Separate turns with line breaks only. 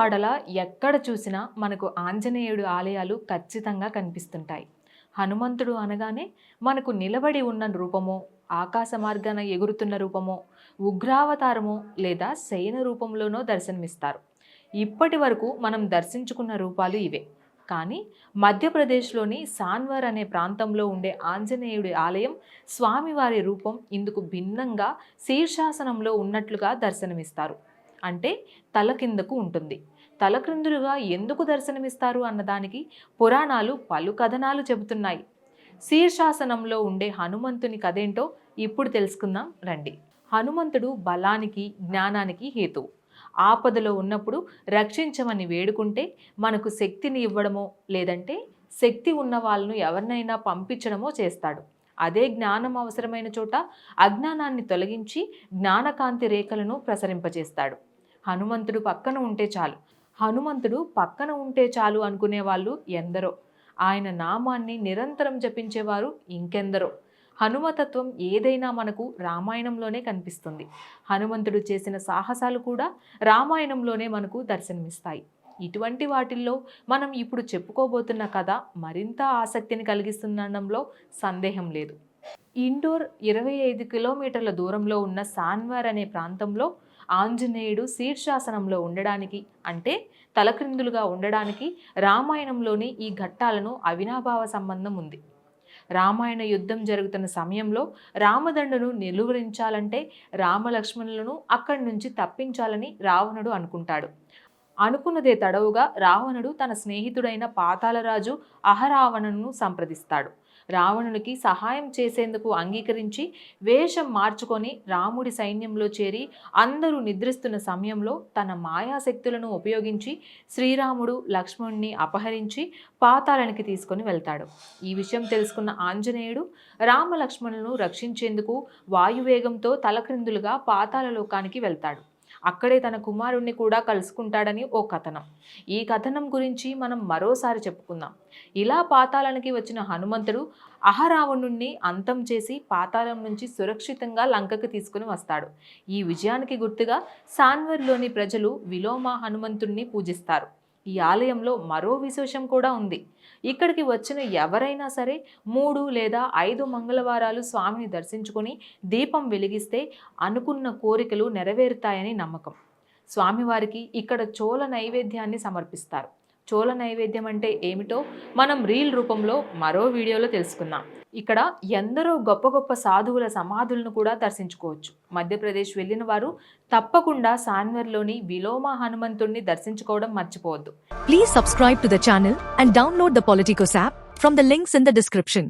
వాడల ఎక్కడ చూసినా మనకు ఆంజనేయుడు ఆలయాలు ఖచ్చితంగా కనిపిస్తుంటాయి. హనుమంతుడు అనగానే మనకు నిలబడి ఉన్న రూపమో, ఆకాశ మార్గాన ఎగురుతున్న రూపమో, ఉగ్రావతారమో లేదా శయన రూపంలోనో దర్శనమిస్తారు. ఇప్పటి వరకు మనం దర్శించుకున్న రూపాలు ఇవే. కానీ మధ్యప్రదేశ్లోని సాన్వర్ అనే ప్రాంతంలో ఉండే ఆంజనేయుడి ఆలయం స్వామివారి రూపం ఇందుకు భిన్నంగా శీర్షాసనంలో ఉన్నట్లుగా దర్శనమిస్తారు. అంటే తల కిందకు ఉంటుంది. తలక్రిందులుగా ఎందుకు దర్శనమిస్తారు అన్నదానికి పురాణాలు పలు కథనాలు చెబుతున్నాయి. శీర్షాసనంలో ఉండే హనుమంతుని కథేంటో ఇప్పుడు తెలుసుకుందాం రండి. హనుమంతుడు బలానికి, జ్ఞానానికి హేతువు. ఆపదలో ఉన్నప్పుడు రక్షించమని వేడుకుంటే మనకు శక్తిని ఇవ్వడమో, లేదంటే శక్తి ఉన్న వాళ్ళను ఎవరినైనా పంపించడమో చేస్తాడు. అదే జ్ఞానం అవసరమైన చోట అజ్ఞానాన్ని తొలగించి జ్ఞానకాంతి రేఖలను ప్రసరింపజేస్తాడు. హనుమంతుడు పక్కన ఉంటే చాలు, హనుమంతుడు పక్కన ఉంటే చాలు అనుకునే వాళ్ళు ఎందరో. ఆయన నామాన్ని నిరంతరం జపించేవారు ఇంకెందరో. హనుమతత్వం ఏదైనా మనకు రామాయణంలోనే కనిపిస్తుంది. హనుమంతుడు చేసిన సాహసాలు కూడా రామాయణంలోనే మనకు దర్శనమిస్తాయి. ఇటువంటి వాటిల్లో మనం ఇప్పుడు చెప్పుకోబోతున్న కథ మరింత ఆసక్తిని కలిగిస్తుందనడంలో సందేహం లేదు. ఇండోర్ 25 కిలోమీటర్ల దూరంలో ఉన్న సాన్వార్ అనే ప్రాంతంలో ఆంజనేయుడు శీర్షాసనంలో ఉండడానికి, అంటే తలక్రిందులుగా ఉండడానికి రామాయణంలోని ఈ ఘట్టాలను అవినాభావ సంబంధం ఉంది. రామాయణ యుద్ధం జరుగుతున్న సమయంలో రామదండును నిలువరించాలంటే రామలక్ష్మణులను అక్కడి నుంచి తప్పించాలని రావణుడు అనుకుంటాడు. అనుకున్నదే తడవుగా రావణుడు తన స్నేహితుడైన పాతాళరాజు అహరావణును సంప్రదిస్తాడు. రావణునికి సహాయం చేసేందుకు అంగీకరించి వేషం మార్చుకొని రాముడి సైన్యంలో చేరి అందరూ నిద్రిస్తున్న సమయంలో తన మాయాశక్తులను ఉపయోగించి శ్రీరాముడు లక్ష్మణుణ్ణి అపహరించి పాతాళానికి తీసుకొని వెళ్తాడు. ఈ విషయం తెలుసుకున్న ఆంజనేయుడు రామలక్ష్మణులను రక్షించేందుకు వాయువేగంతో తలక్రిందులుగా పాతాళ లోకానికి వెళ్తాడు. అక్కడే తన కుమారుణ్ణి కూడా కలుసుకుంటాడని ఓ కథనం. ఈ కథనం గురించి మనం మరోసారి చెప్పుకుందాం. ఇలా పాతాళానికి వచ్చిన హనుమంతుడు అహరావణుణ్ణి అంతం చేసి పాతాళం నుంచి సురక్షితంగా లంకకు తీసుకుని వస్తాడు. ఈ విజయానికి గుర్తుగా సాన్వర్లోని ప్రజలు విలోమ హనుమంతుణ్ణి పూజిస్తారు. ఈ ఆలయంలో మరో విశేషం కూడా ఉంది. ఇక్కడికి వచ్చిన ఎవరైనా సరే 3 లేదా 5 మంగళవారాలు స్వామిని దర్శించుకొని దీపం వెలిగిస్తే అనుకున్న కోరికలు నెరవేరుతాయని నమ్మకం. స్వామివారికి ఇక్కడ చోళ నైవేద్యాన్ని సమర్పిస్తారు. చోళ నైవేద్యం అంటే ఏమిటో మనం రీల్ రూపంలో మరో వీడియోలో తెలుసుకుందాం. ఇక్కడ ఎందరో గొప్ప గొప్ప సాధువుల సమాధులను కూడా దర్శించుకోవచ్చు. మధ్యప్రదేశ్ వెళ్ళిన వారు తప్పకుండా సాన్వర్లోని విలోమ హనుమంతుణ్ణి దర్శించుకోవడం మర్చిపోవద్దు.
Please subscribe to the channel and download the Politicos app from the links in the description.